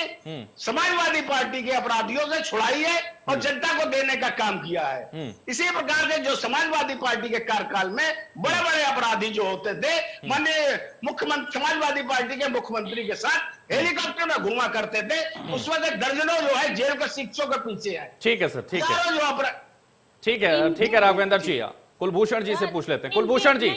समाजवादी पार्टी के अपराधियों से छुड़ाई है और जनता को देने का काम किया है। इसी प्रकार से जो समाजवादी पार्टी के कार्यकाल में बड़े बड़े अपराधी जो होते थे, माननीय मुख्यमंत्री समाजवादी पार्टी के मुख्यमंत्री के साथ हेलीकॉप्टर में घुमा करते थे, उस वक्त दर्जनों जो है जेल के शिक्षकों के पीछे है। ठीक है सर, ठीक है, जो ठीक है, ठीक है राघवेंद्र जी। कुलभूषण जी से पूछ लेते हैं। कुलभूषण जी,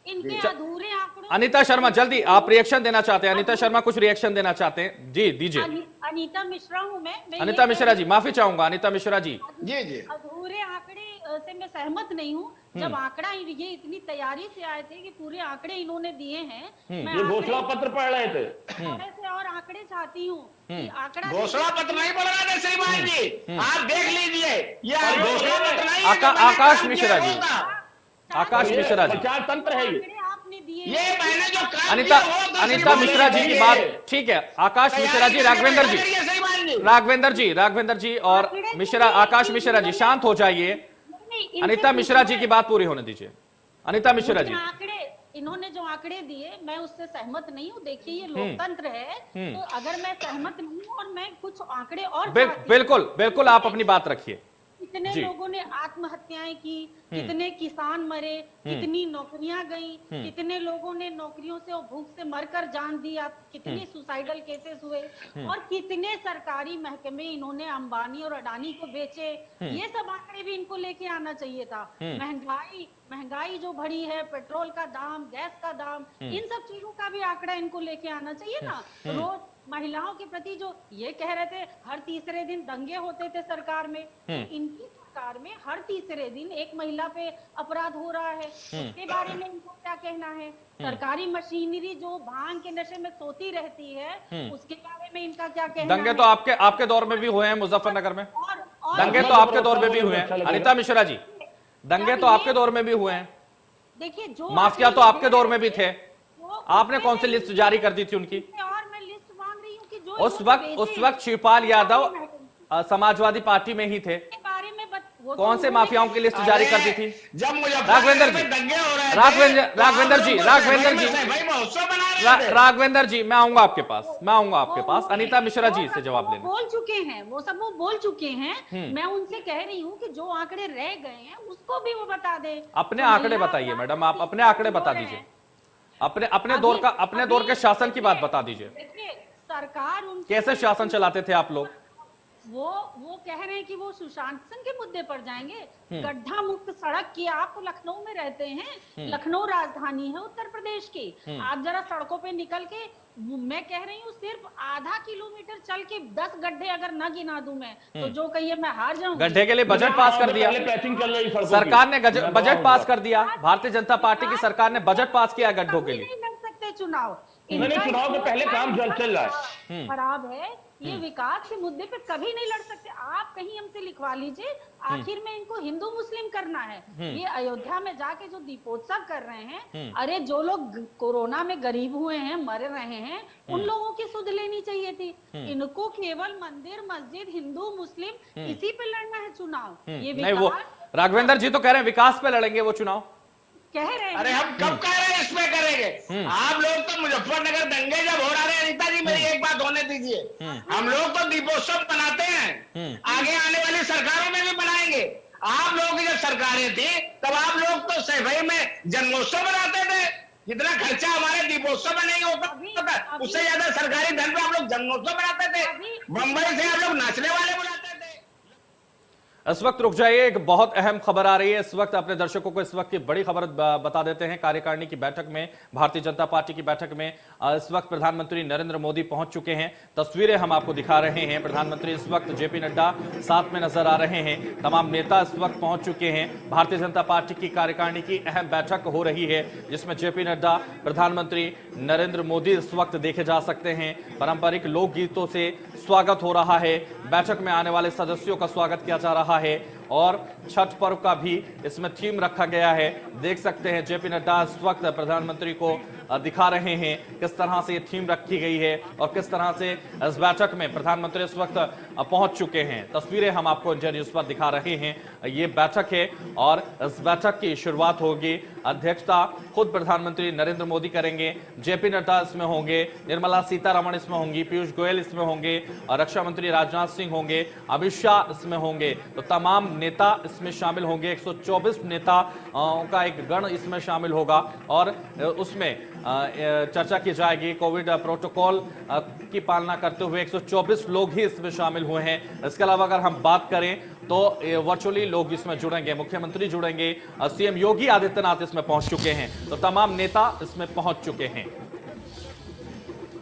इनके अधूरे आंकड़ों। अनीता शर्मा, जल्दी, आप रिएक्शन देना चाहते हैं? अनीता शर्मा कुछ रिएक्शन देना चाहते हैं? जी दीजिए। अनीता मिश्रा हूं मैं अनीता मिश्रा जी, माफी चाहूंगा अनीता मिश्रा जी। जी अधूरे आंकड़े से मैं सहमत नहीं हूं। जब आंकड़ा ये इतनी तैयारी से आए थे कि पूरे आंकड़े इन्होंने दिए हैं, मैं ये घोषणा पत्र पढ़ रहे थे, थोड़े से और आंकड़े चाहती हूँ। आंकड़ा घोषणा पत्र नहीं पढ़ रहा था श्रीमान जी, आप देख लीजिए, ये घोषणा पत्र नहीं है। आकाश मिश्रा जी, आकाश मिश्रा जी, प्रचार तंत्र है ये। आपने दिए, ये मैंने जो काम अनीता किया वो तो अनीता मिश्रा जी की बात ठीक है। आकाश मिश्रा जी, राघवेंद्र जी, राघवेंद्र जी और मिश्रा, आकाश मिश्रा जी शांत हो जाइए। अनीता मिश्रा जी की बात पूरी होने दीजिए। अनीता मिश्रा जी, आंकड़े इन्होंने जो आंकड़े दिए, मैं उससे सहमत नहीं हूँ। देखिए ये लोकतंत्र है, तो अगर मैं सहमत नहीं हूँ और मैं कुछ आंकड़े और बिल्कुल बिल्कुल आप अपनी बात रखिए। कितने लोगों ने आत्महत्याएं की, कितने किसान मरे, कितनी नौकरियां गई, कितने लोगों ने नौकरियों से और भूख से मरकर जान दी, कितने सुसाइडल केसेस हुए और कितने सरकारी महकमे इन्होंने अंबानी और अडानी को बेचे। ये सब आंकड़े भी इनको लेके आना चाहिए था। महंगाई जो बढ़ी है, पेट्रोल का दाम, गैस का दाम, इन सब चीजों का भी आंकड़ा इनको लेके आना चाहिए ना। रोज महिलाओं के प्रति जो ये कह रहे थे हर तीसरे दिन दंगे होते थे सरकार में, इनकी सरकार में हर तीसरे दिन एक महिला पे अपराध हो रहा है। उसके बारे में इनको क्या कहना है? सरकारी मशीनरी जो भांग के नशे में सोती रहती है, उसके बारे में इनका क्या कहना है? दंगे तो आपके दौर में भी हुए हैं मुजफ्फरनगर में, दंगे तो आपके दौर में भी हुए हैं। अनीता मिश्रा जी, दंगे तो आपके दौर में भी हुए हैं। देखिए, जो माफिया तो आपके दौर में भी थे। आपने कौन सी लिस्ट जारी कर दी थी उनकी? उस वक्त शिवपाल यादव समाजवादी पार्टी में ही थे। कौन से माफियाओं की लिस्ट जारी कर दी थी? जब राघवेंद्र जी, राघवेंद्र जी, मैं आऊंगा आपके पास, अनीता मिश्रा जी से जवाब लेने। बोल चुके हैं वो सब, वो बोल चुके हैं। मैं उनसे कह रही हूँ कि जो आंकड़े रह गए हैं उसको भी वो बता दे। अपने आंकड़े बताइए मैडम, आप अपने आंकड़े बता दीजिए। अपने दौर के शासन की बात बता दीजिए। सरकार कैसे शासन चलाते थे आप लोग? वो कह रहे हैं कि वो सुशासन के मुद्दे पर जाएंगे। गड्ढा मुक्त सड़क की, आप लखनऊ में रहते हैं, लखनऊ राजधानी है उत्तर प्रदेश की। आप जरा सड़कों पे निकल के, मैं कह रही हूँ सिर्फ आधा किलोमीटर चल के 10 गड्ढे अगर न गिना दूं मैं, तो जो कहिए मैं हार जाऊंगी। गड्ढे के लिए बजट पास कर दिया सरकार ने, बजट पास कर दिया। भारतीय जनता पार्टी की सरकार ने बजट पास किया गड्ढों के लिए। नहीं लड़ सकते चुनाव, नहीं, चुनाव के पहले काम चल रहा है। खराब है। ये विकास के मुद्दे पे कभी नहीं लड़ सकते। आप कहीं हमसे लिखवा लीजिए, आखिर में इनको हिंदू मुस्लिम करना है। ये अयोध्या में जाके जो दीपोत्सव कर रहे हैं, अरे जो लोग कोरोना में गरीब हुए हैं, मर रहे हैं, उन लोगों की सुध लेनी चाहिए थी। इनको केवल मंदिर मस्जिद हिंदू मुस्लिम इसी पे लड़ना है चुनाव। ये नहीं, वो राघवेंद्र जी तो कह रहे हैं विकास पे लड़ेंगे वो चुनाव, कह रहे हैं। अरे हम कब कह रहे हैं इसमें करेंगे? आप लोग तो मुजफ्फरनगर दंगे जब हो रहे हैं, अनिता जी मेरी एक बात होने दीजिए, हम लोग तो दीपोत्सव बनाते हैं, आगे आने वाली सरकारों में भी बनाएंगे। आप लोगों की जब सरकारें थी तब आप लोग तो सफाई में जन्मोत्सव बनाते थे। जितना खर्चा हमारे दीपोत्सव में नहीं होता उससे ज्यादा सरकारी धन पे आप लोग जन्मोत्सव बनाते थे। मुंबई से आप लोग नाचने वाले बुलाते थे। इस वक्त रुक जाइए, एक बहुत अहम खबर आ रही है इस वक्त। अपने दर्शकों को इस वक्त की बड़ी खबर बता देते हैं। कार्यकारिणी की बैठक में, भारतीय जनता पार्टी की बैठक में इस वक्त प्रधानमंत्री नरेंद्र मोदी पहुंच चुके हैं। तस्वीरें हम आपको दिखा रहे हैं। प्रधानमंत्री इस वक्त जेपी नड्डा साथ में नजर आ रहे हैं। तमाम नेता इस वक्त पहुंच चुके हैं। भारतीय जनता पार्टी की कार्यकारिणी की अहम बैठक हो रही है, जिसमें जेपी नड्डा, प्रधानमंत्री नरेंद्र मोदी इस वक्त देखे जा सकते हैं। पारंपरिक लोकगीतों से स्वागत हो रहा है। बैठक में आने वाले सदस्यों का स्वागत किया जा रहा है और छठ पर्व का भी इसमें थीम रखा गया है। देख सकते हैं जेपी नड्डा इस वक्त प्रधानमंत्री को दिखा रहे हैं किस तरह से ये थीम रखी गई है और किस तरह से इस बैठक में प्रधानमंत्री इस वक्त पहुंच चुके हैं। तस्वीरें हम आपको इंडिया न्यूज पर दिखा रहे हैं। ये बैठक है और इस बैठक की शुरुआत होगी, अध्यक्षता खुद प्रधानमंत्री नरेंद्र मोदी करेंगे। जेपी नड्डा इसमें होंगे, निर्मला सीतारमण इसमें होंगी, पीयूष गोयल इसमें होंगे, रक्षा मंत्री राजनाथ सिंह होंगे, अमित शाह इसमें होंगे। तो तमाम नेता इसमें शामिल होंगे। 124 नेता का एक गण इसमें शामिल होगा और उसमें चर्चा की जाएगी। कोविड प्रोटोकॉल की पालना करते हुए 124 लोग ही इसमें शामिल हुए हैं। इसके अलावा अगर हम बात करें तो वर्चुअली लोग इसमें जुड़ेंगे, मुख्यमंत्री जुड़ेंगे, सीएम योगी आदित्यनाथ इसमें पहुंच चुके हैं। तो तमाम नेता इसमें पहुंच चुके हैं।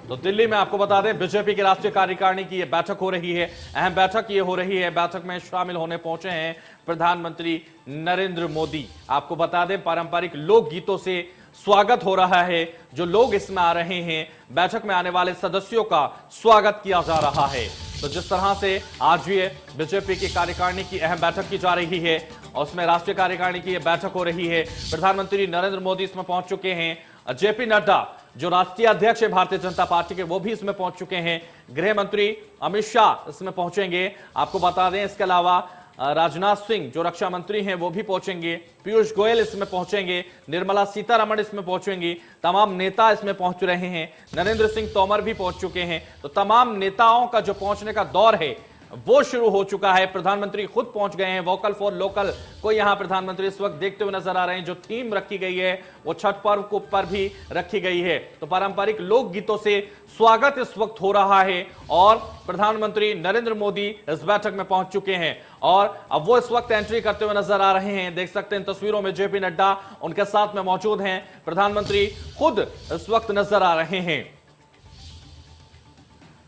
तो दिल्ली में आपको बता दें, बीजेपी की राष्ट्रीय कार्यकारिणी की यह बैठक हो रही है। अहम बैठक ये हो रही है। बैठक में शामिल होने पहुंचे हैं प्रधानमंत्री नरेंद्र मोदी। आपको बता दें, पारंपरिक लोक गीतों से स्वागत हो रहा है। जो लोग इसमें आ रहे हैं, बैठक में आने वाले सदस्यों का स्वागत किया जा रहा है। तो जिस तरह से आज ये बीजेपी की कार्यकारिणी की अहम बैठक की जा रही है और उसमें राष्ट्रीय कार्यकारिणी की यह बैठक हो रही है। प्रधानमंत्री नरेंद्र मोदी इसमें पहुंच चुके हैं। जेपी नड्डा जो राष्ट्रीय अध्यक्ष है भारतीय जनता पार्टी के, वो भी इसमें पहुंच चुके हैं। गृह मंत्री अमित शाह इसमें पहुंचेंगे। आपको बता दें, इसके अलावा राजनाथ सिंह जो रक्षा मंत्री हैं वो भी पहुंचेंगे। पीयूष गोयल इसमें पहुंचेंगे। निर्मला सीतारमण इसमें पहुंचेंगी। तमाम नेता इसमें पहुंच रहे हैं। नरेंद्र सिंह तोमर भी पहुंच चुके हैं। तो तमाम नेताओं का जो पहुंचने का दौर है वो शुरू हो चुका है। प्रधानमंत्री खुद पहुंच गए हैं। वोकल फॉर लोकल को यहां प्रधानमंत्री इस वक्त देखते हुए नजर आ रहे हैं। जो थीम रखी गई है वो छठ पर्व को पर भी रखी गई है। तो पारंपरिक लोक गीतों से स्वागत इस वक्त हो रहा है और प्रधानमंत्री नरेंद्र मोदी इस बैठक में पहुंच चुके हैं और अब वो इस वक्त एंट्री करते हुए नजर आ रहे हैं। देख सकते हैं तस्वीरों में जेपी नड्डा उनके साथ में मौजूद हैं। प्रधानमंत्री खुद इस वक्त नजर आ रहे हैं।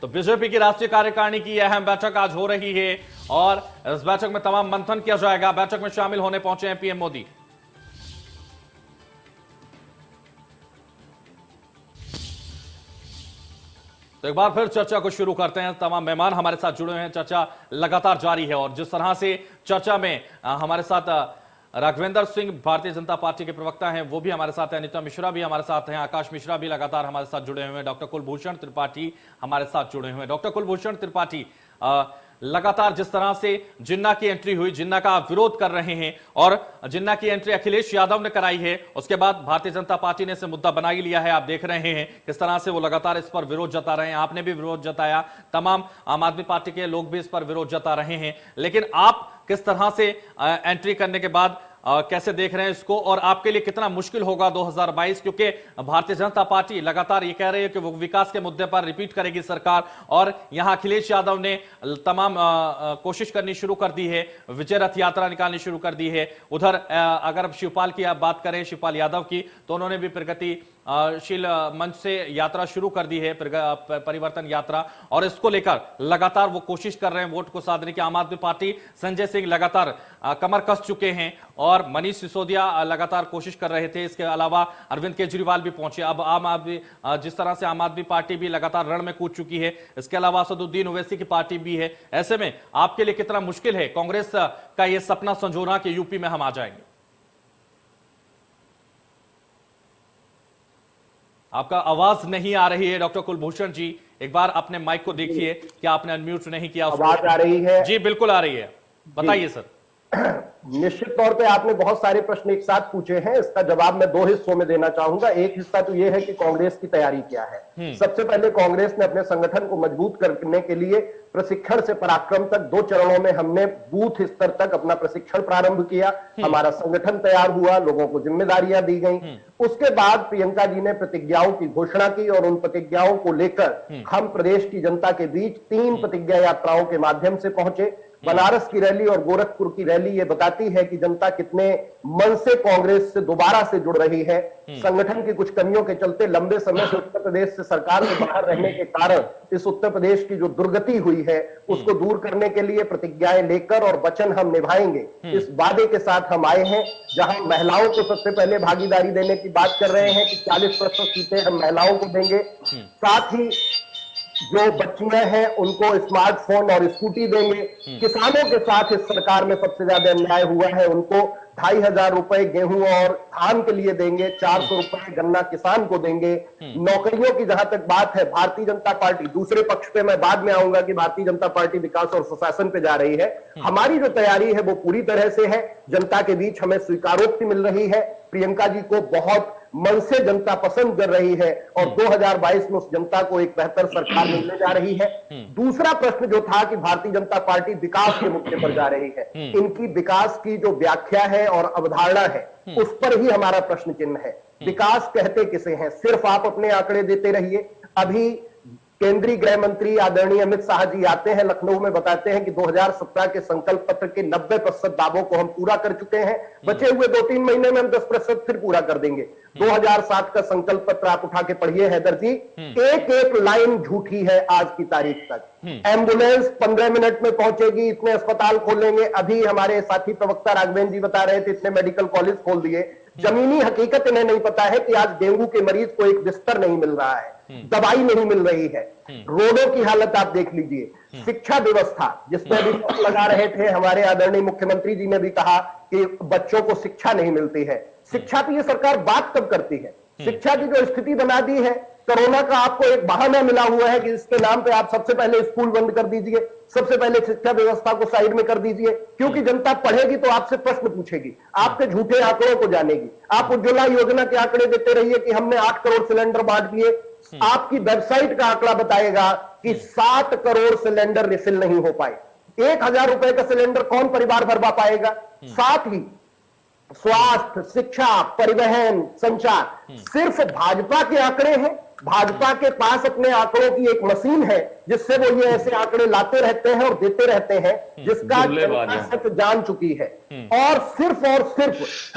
तो बीजेपी की राष्ट्रीय कार्यकारिणी की अहम बैठक आज हो रही है और इस बैठक में तमाम मंथन किया जाएगा। बैठक में शामिल होने पहुंचे हैं पीएम मोदी। तो एक बार फिर चर्चा को शुरू करते हैं। तमाम मेहमान हमारे साथ जुड़े हैं। चर्चा लगातार जारी है और जिस तरह से चर्चा में हमारे साथ राघवेंद्र सिंह भारतीय जनता पार्टी के प्रवक्ता हैं, वो भी हमारे साथ हैं। अनिता मिश्रा भी हमारे साथ हैं। आकाश मिश्रा भी लगातार हमारे साथ जुड़े हुए हैं। डॉक्टर कुलभूषण त्रिपाठी हमारे साथ जुड़े हुए हैं। डॉक्टर कुलभूषण त्रिपाठी, लगातार जिस तरह से जिन्ना की एंट्री हुई, जिन्ना का विरोध कर रहे हैं और जिन्ना की एंट्री अखिलेश यादव ने कराई है, उसके बाद भारतीय जनता पार्टी ने इसे मुद्दा बना ही लिया है। आप देख रहे हैं किस तरह से वो लगातार इस पर विरोध जता रहे हैं। आपने भी विरोध जताया, तमाम आम आदमी पार्टी के लोग भी इस पर विरोध जता रहे हैं। लेकिन आप किस तरह से एंट्री करने के बाद कैसे देख रहे हैं इसको और आपके लिए कितना मुश्किल होगा 2022, क्योंकि भारतीय जनता पार्टी लगातार ये कह रही है कि वो विकास के मुद्दे पर रिपीट करेगी सरकार और यहां अखिलेश यादव ने तमाम कोशिश करनी शुरू कर दी है, विजय रथ यात्रा निकालनी शुरू कर दी है। उधर अगर शिवपाल की आप बात करें, शिवपाल यादव की, तो उन्होंने भी प्रगति शील मंच से यात्रा शुरू कर दी है, परिवर्तन यात्रा, और इसको लेकर लगातार वो कोशिश कर रहे हैं वोट को साधने की। आम आदमी पार्टी संजय सिंह लगातार कमर कस चुके हैं और मनीष सिसोदिया लगातार कोशिश कर रहे थे। इसके अलावा अरविंद केजरीवाल भी पहुंचे। अब आम आदमी, जिस तरह से आम आदमी पार्टी भी लगातार रण में कूद चुकी है, इसके अलावा असदुद्दीन ओवैसी की पार्टी भी है। ऐसे में आपके लिए कितना मुश्किल है कांग्रेस का यह सपना संजोना कि यूपी में हम आ जाएंगे? आपका आवाज नहीं आ रही है डॉक्टर कुलभूषण जी, एक बार अपने माइक को देखिए कि आपने अनम्यूट नहीं किया। आवाज आ रही है? जी बिल्कुल आ रही है, बताइए सर। निश्चित तौर पे आपने बहुत सारे प्रश्न एक साथ पूछे हैं, इसका जवाब मैं दो हिस्सों में देना चाहूंगा। एक हिस्सा तो यह है कि कांग्रेस की तैयारी क्या है। सबसे पहले कांग्रेस ने अपने संगठन को मजबूत करने के लिए प्रशिक्षण से पराक्रम तक 2 चरणों में हमने बूथ स्तर तक अपना प्रशिक्षण प्रारंभ किया। हमारा संगठन तैयार हुआ, लोगों को जिम्मेदारियां दी गई। उसके बाद प्रियंका जी ने प्रतिज्ञाओं की घोषणा की और उन प्रतिज्ञाओं को लेकर हम प्रदेश की जनता के बीच 3 प्रतिज्ञा यात्राओं के माध्यम से पहुंचे। बनारस की रैली और गोरखपुर की रैली ये बताती है कि जनता कितने मन से कांग्रेस से दोबारा से जुड़ रही है। संगठन की कुछ कमियों के चलते लंबे समय से उत्तर प्रदेश से सरकार से बाहर रहने के कारण इस उत्तर प्रदेश की जो दुर्गति हुई है उसको दूर करने के लिए प्रतिज्ञाएं लेकर और वचन हम निभाएंगे, इस वादे के साथ हम आए हैं। जहां महिलाओं को सबसे पहले भागीदारी देने की बात कर रहे हैं कि 40% सीटें हम महिलाओं को देंगे, साथ ही जो बच्चियां हैं उनको स्मार्टफोन और स्कूटी देंगे। किसानों के साथ इस सरकार में सबसे ज्यादा अन्याय हुआ है, उनको 2500 रुपए गेहूं और धान के लिए देंगे, 400 रुपए गन्ना किसान को देंगे। नौकरियों की जहां तक बात है, भारतीय जनता पार्टी, दूसरे पक्ष पे मैं बाद में आऊंगा कि भारतीय जनता पार्टी विकास और सुशासन पे जा रही है। हमारी जो तैयारी है वो पूरी तरह से है। जनता के बीच हमें स्वीकारोक्ति मिल रही है। प्रियंका जी को बहुत मन से जनता पसंद कर रही है और 2022 में उस जनता को एक बेहतर सरकार मिलने जा रही है। दूसरा प्रश्न जो था कि भारतीय जनता पार्टी विकास के मुद्दे पर जा रही है, इनकी विकास की जो व्याख्या है और अवधारणा है उस पर ही हमारा प्रश्न चिन्ह है। विकास कहते किसे हैं? सिर्फ आप अपने आंकड़े देते रहिए। अभी केंद्रीय गृह मंत्री आदरणीय अमित शाह जी आते हैं लखनऊ में, बताते हैं कि 2017 के संकल्प पत्र के 90% दावों को हम पूरा कर चुके हैं, बचे हुए 2-3 महीने में हम 10% फिर पूरा कर देंगे। 2007 का संकल्प पत्र आप उठा के पढ़िए हैदर जी, एक लाइन झूठी है आज की तारीख तक। एम्बुलेंस 15 मिनट में पहुंचेगी, इतने अस्पताल खोलेंगे। अभी हमारे साथी प्रवक्ता राघवेंद्र जी बता रहे थे इतने मेडिकल कॉलेज खोल दिए। जमीनी हकीकत इन्हें नहीं पता है कि आज डेंगू के मरीज को एक बिस्तर नहीं मिल रहा है, दवाई नहीं मिल रही है। रोडों की हालत आप देख लीजिए। शिक्षा व्यवस्था जिसमें भी लगा रहे थे, हमारे आदरणीय मुख्यमंत्री जी ने भी कहा कि बच्चों को शिक्षा नहीं मिलती है। शिक्षा की ये सरकार बात कब करती है? शिक्षा की जो स्थिति बना दी है, कोरोना का आपको एक बहाना मिला हुआ है कि इसके नाम पे आप सबसे पहले स्कूल बंद कर दीजिए, सबसे पहले शिक्षा व्यवस्था को साइड में कर दीजिए, क्योंकि जनता पढ़ेगी तो आपसे प्रश्न पूछेगी, आपके झूठे आंकड़ों को जानेगी। आप उज्ज्वला योजना के आंकड़े देते रहिए कि हमने 8 करोड़ सिलेंडर बांट दिए, आपकी वेबसाइट का आंकड़ा बताएगा कि 7 करोड़ सिलेंडर रिफिल नहीं हो पाए। 1000 रुपए का सिलेंडर कौन परिवार भरवा पाएगा? साथ ही स्वास्थ्य, शिक्षा, परिवहन, संचार, सिर्फ भाजपा के आंकड़े हैं। भाजपा के पास अपने आंकड़ों की एक मशीन है जिससे वो ये ऐसे आंकड़े लाते रहते हैं और देते रहते हैं, जिसका जनता सच जान चुकी है। और सिर्फ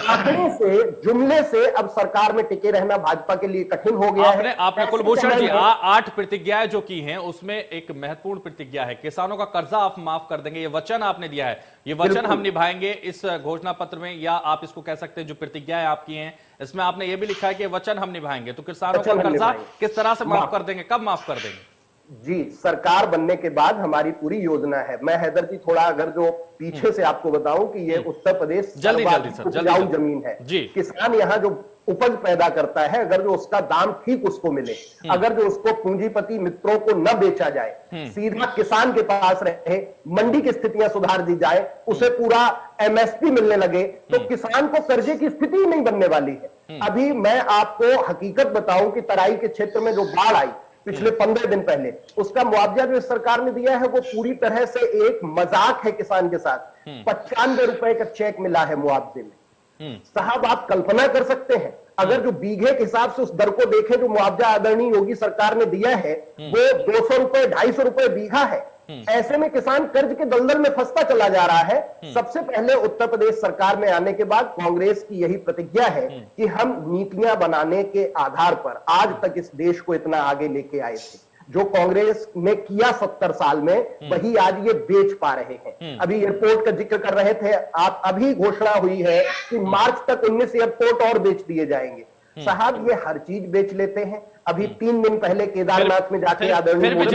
आंकड़े से, जुमले से अब सरकार में टिके रहना भाजपा के लिए कठिन हो गया है। आपने कुलभूषण जी 8 प्रतिज्ञाएं जो की हैं उसमें एक महत्वपूर्ण प्रतिज्ञा है किसानों का कर्जा आप माफ कर देंगे, ये वचन आपने दिया है, ये वचन हम निभाएंगे इस घोषणा पत्र में, या आप इसको कह सकते हैं जो प्रतिज्ञाएं आपकी हैं इसमें आपने ये भी लिखा है कि वचन हम निभाएंगे। तो किसानों का कर्जा किस तरह से माफ कर देंगे, कब माफ कर देंगे? जी, सरकार बनने के बाद हमारी पूरी योजना है। मैं हैदर जी थोड़ा अगर जो पीछे से आपको बताऊं कि ये उत्तर प्रदेश जल्दी जमीन है। किसान यहाँ जो उपज पैदा करता है, अगर जो उसका दाम ठीक उसको मिले, अगर जो उसको पूंजीपति मित्रों को न बेचा जाए, सीधा किसान के पास रहे, मंडी की स्थितियां सुधार दी जाए, उसे पूरा एमएसपी मिलने लगे, तो किसान को कर्जे की स्थिति ही नहीं बनने वाली है। अभी मैं आपको हकीकत बताऊं कि तराई के क्षेत्र में जो बाढ़ आई पिछले 15 दिन पहले, उसका मुआवजा जो इस सरकार ने दिया है वो पूरी तरह से एक मजाक है किसान के साथ। 95 रुपए का चेक मिला है मुआवजे में। साहब आप कल्पना कर सकते हैं, अगर जो बीघे के हिसाब से उस दर को देखें जो मुआवजा आदरणीय योगी सरकार ने दिया है वो 200 रुपए 250 रुपए बीघा है। ऐसे में किसान कर्ज के दलदल में फंसता चला जा रहा है। सबसे पहले उत्तर प्रदेश सरकार में आने के बाद कांग्रेस की यही प्रतिज्ञा है कि हम नीतियां बनाने के आधार पर आज तक इस देश को इतना आगे लेके आए थे। जो कांग्रेस ने किया 70 साल में, वही आज ये बेच पा रहे हैं। अभी एयरपोर्ट का जिक्र कर रहे थे आप, अभी घोषणा हुई है कि मार्च तक 19 एयरपोर्ट और बेच दिए जाएंगे। साहब ये हर चीज बेच लेते हैं। अभी 3 दिन पहले केदारनाथ में जाके आदरणीय फिर भी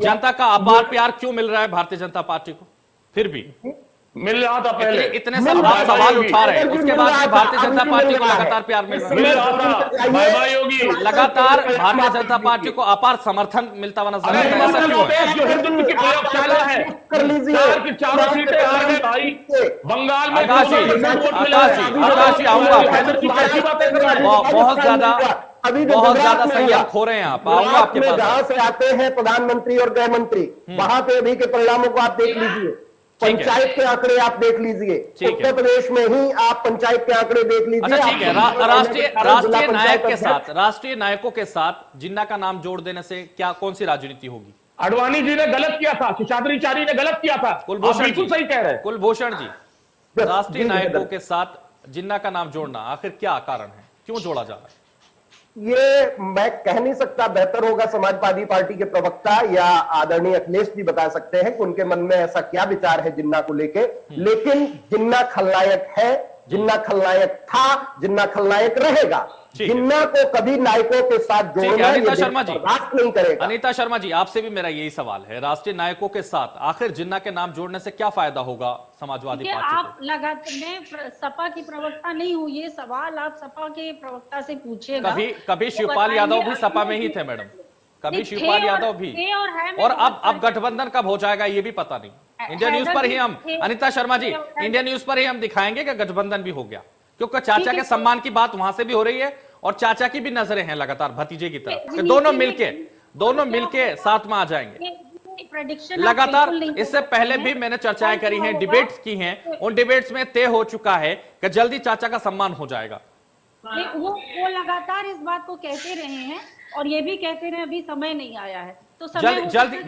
जनता का अपार प्यार क्यों मिल रहा है भारतीय जनता पार्टी को? फिर भी मिल रहा था पहले, इतने सवाल उठा रहे हैं, उसके बाद भी भारतीय जनता पार्टी को लगातार प्यार मिल रहा है। भाई योगी लगातार भारतीय जनता पार्टी को अपार समर्थन मिलता हुआ नजर आता है। ऐसा क्यों है? जो हिंदुत्व की प्रयोगशाला है, कर लीजिए। 4 की 4 सीटें आ रही भाई। बंगाल में आकाश जी आऊंगा, कैसी बातें कर रहे हैं? बहुत ज्यादा अभी बहुत ज्यादा संयम खो रहे हैं आप। आऊंगा आपके पास। जहां से आते हैं प्रधानमंत्री और गृह मंत्री, वहां पे अभी के परिणामों को आप देख लीजिए। पंचायत के आंकड़े आप देख लीजिए। उत्तर प्रदेश में ही आप पंचायत के आंकड़े देख लीजिए। अच्छा ठीक है, राष्ट्रीय नायक के साथ, राष्ट्रीय नायकों के साथ जिन्ना का नाम जोड़ देने से क्या कौन सी राजनीति होगी? अडवाणी जी ने गलत किया था, शेषाद्रीचारी ने गलत किया था। कुलभूषण बिल्कुल जी सही कह रहे हैं। कुलभूषण जी, राष्ट्रीय नायकों के साथ जिन्ना का नाम जोड़ना आखिर क्या कारण है, क्यों जोड़ा जा रहा है? ये मैं कह नहीं सकता, बेहतर होगा समाजवादी पार्टी के प्रवक्ता या आदरणीय अखिलेश जी बता सकते हैं कि उनके मन में ऐसा क्या विचार है जिन्ना को लेके। लेकिन जिन्ना खलनायक है, जिन्ना खलनायक था, जिन्ना खलनायक रहेगा। जिन्ना को कभी नायकों के साथ जोड़ना अनिता शर्मा जी नहीं करेगा। अनिता शर्मा जी, आपसे भी मेरा यही सवाल है, राष्ट्रीय नायकों के साथ आखिर जिन्ना के नाम जोड़ने से क्या फायदा होगा समाजवादी पार्टी को? आप लगातार, मैं सपा की प्रवक्ता नहीं हूँ, ये सवाल आप सपा के प्रवक्ता से पूछिएगा। कभी शिवपाल यादव भी सपा में ही थे मैडम, कभी शिवपाल यादव भी, और अब गठबंधन कब हो जाएगा ये भी पता नहीं। इंडिया न्यूज पर ही हम, अनिता शर्मा जी, इंडिया न्यूज पर ही हम दिखाएंगे कि गठबंधन भी हो गया, क्योंकि चाचा के सम्मान की बात वहां से भी हो रही है और चाचा की भी नजरें हैं लगातार भतीजे की तरफ, कि दोनों मिलके साथ में आ जाएंगे लगातार। इससे पहले भी मैंने चर्चाएं करी हैं, डिबेट्स की हैं, उन डिबेट्स में तय हो चुका है कि जल्दी चाचा का सम्मान हो जाएगा। वो लगातार इस बात को कहते रहे हैं और ये भी कहते रहे अभी समय नहीं आया है, तो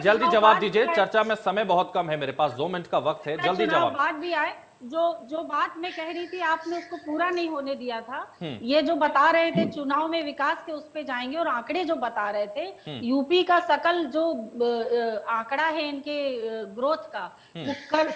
जल्दी जवाब दीजिए। चर्चा में समय बहुत कम है, मेरे पास 2 मिनट का वक्त है, जल्दी जवाब। बात भी आए, जो बात मैं कह रही थी आपने उसको पूरा नहीं होने दिया था। ये जो बता रहे थे चुनाव में विकास के उस पे जाएंगे, और आंकड़े जो बता रहे थे यूपी का सकल जो आंकड़ा है इनके ग्रोथ का,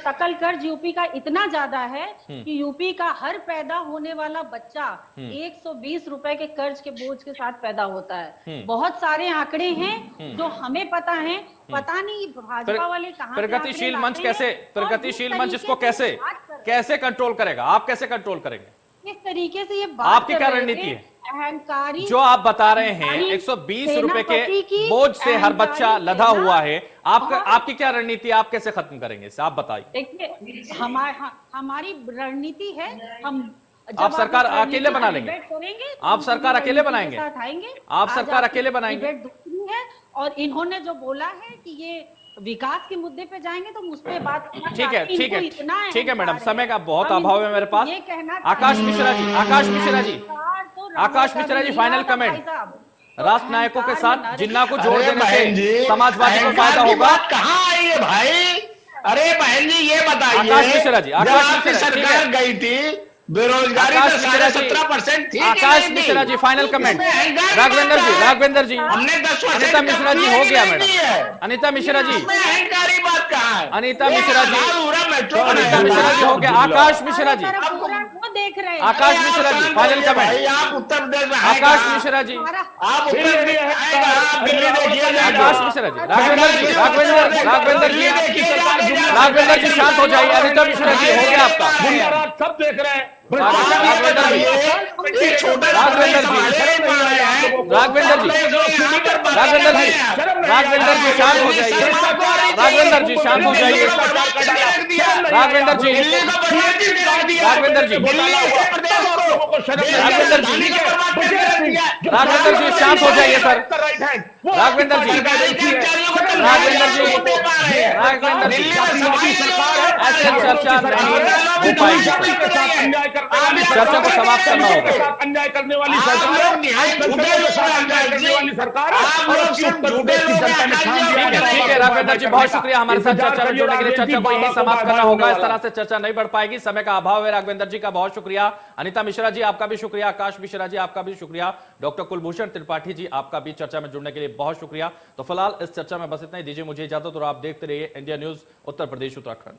सकल कर्ज यूपी का इतना ज्यादा है कि यूपी का हर पैदा होने वाला बच्चा 120 रुपए के कर्ज के बोझ के साथ पैदा होता है। बहुत सारे आंकड़े हैं जो हमें पता है, पता नहीं भाजपा वाले कहां। प्रगतिशील मंच कैसे, प्रगतिशील मंच इसको कैसे कंट्रोल करेगा? आप कैसे कंट्रोल करेंगे? इस तरीके से ये बात आपकी क्या रणनीति है? अहंकारी जो आप बता रहे हैं 120 रुपए के बोझ से हर बच्चा लदा हुआ है, आपकी क्या रणनीति, आप कैसे खत्म करेंगे इसे, आप बताइए। देखिए हमारी रणनीति है, हम आप सरकार अकेले बना लेंगे, आप सरकार अकेले बनाएंगे, आप सरकार अकेले बनाएंगे। है और इन्होंने जो बोला है कि ये विकास के मुद्दे पे जाएंगे तो मुझ पे बात ठीक है मैडम, समय का बहुत अभाव है मेरे पास। आकाश मिश्रा जी फाइनल कमेंट। राष्ट्र नायकों के साथ जिन्ना को जोड़ देने से समाजवादी को फायदा होगा? कहाँ आई है भाई? अरे बहन जी ये बताइए, आकाश मिश्रा जी, सरकार गई थी बेरोजगारी तो 17% थी। आकाश मिश्रा जी फाइनल कमेंट। राघवेंद्र जी हमने 10% अनिता मिश्रा जी हो गया मैडम, अनिता मिश्रा जी, अहंकारी बात कहाँ है? अनिता मिश्रा जी हो गया। आकाश मिश्रा जी, देख रहे हैं, आकाश मिश्रा जी फाइनल कमेंट। आप उत्तर प्रदेश में, आकाश मिश्रा जी, आप उत्तर प्रदेश दिल्ली देखिए। आकाश मिश्रा जी, राघवेंद्र जी शांत हो जाइए। अनिता मिश्रा जी हो गया आपका, सब देख रहे हैं। राघवेंद्र जी शांत हो जाइए। राघवेंद्र जी शांत हो जाइए। राघवेंद्र जी शांत हो जाइए सर। राघवेंद्र जी राघवेंद्र जी, ऐसे चर्चा नहीं हो पाएगी। चर्चा को समाप्त करना होगा। अन्याय करने वाली सरकार, ठीक है राघवेंद्र जी, बहुत शुक्रिया हमारे साथ चर्चा में जुड़ने के लिए। चर्चा को यही समाप्त करना होगा, इस तरह से चर्चा नहीं बढ़ पाएगी, समय का अभाव है। राघवेंद्र जी का बहुत शुक्रिया, अनिता मिश्रा जी आपका भी शुक्रिया, आकाश मिश्रा जी आपका भी शुक्रिया, डॉक्टर कुलभूषण त्रिपाठी जी आपका भी चर्चा में जुड़ने के लिए बहुत शुक्रिया। तो फिलहाल इस चर्चा में बस इतना ही, दीजिए मुझे इजाजत और आप देखते रहिए इंडिया न्यूज उत्तर प्रदेश उत्तराखंड।